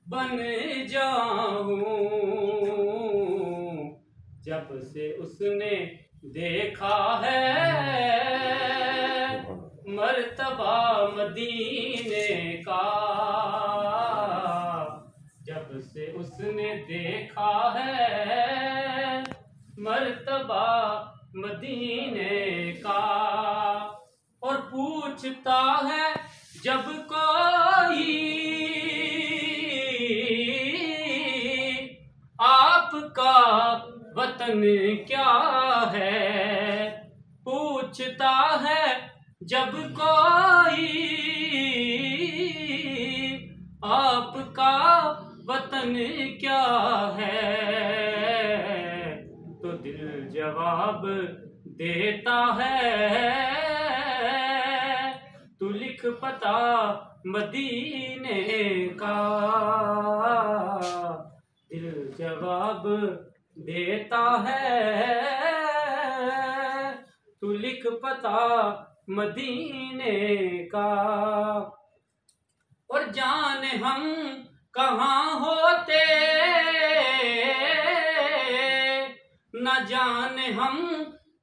बन जाऊं। जब से उसने देखा है मर्तबा मदीने का, जब से उसने देखा है मर्तबा मदीने का। और पूछता है जब कोई आपका वतन क्या है, पूछता है जब कोई आपका वतन क्या है, तो दिल जवाब देता है तू लिख पता मदीने का। दिल जवाब देता है तू लिख पता मदीने का। और जाने हम कहाँ होते न जाने हम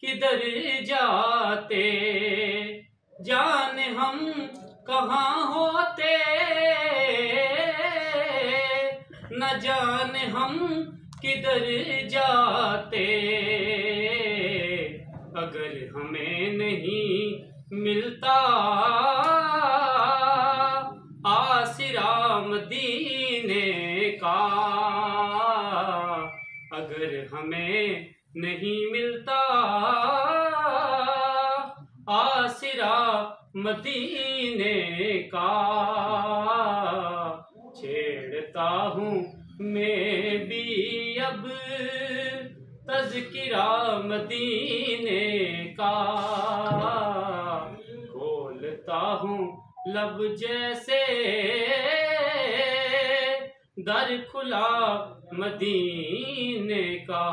किधर जाते, जाने हम कहाँ होते न जाने हम किधर जाते, अगर हमें नहीं मिलता आसिरा मदीने का, अगर हमें नहीं मिलता आसिरा मदीने का। छेड़ता हूँ मैं भी अब तज़किरा मदीने का, खोलता हूँ लब जैसे दर खुला मदीने का।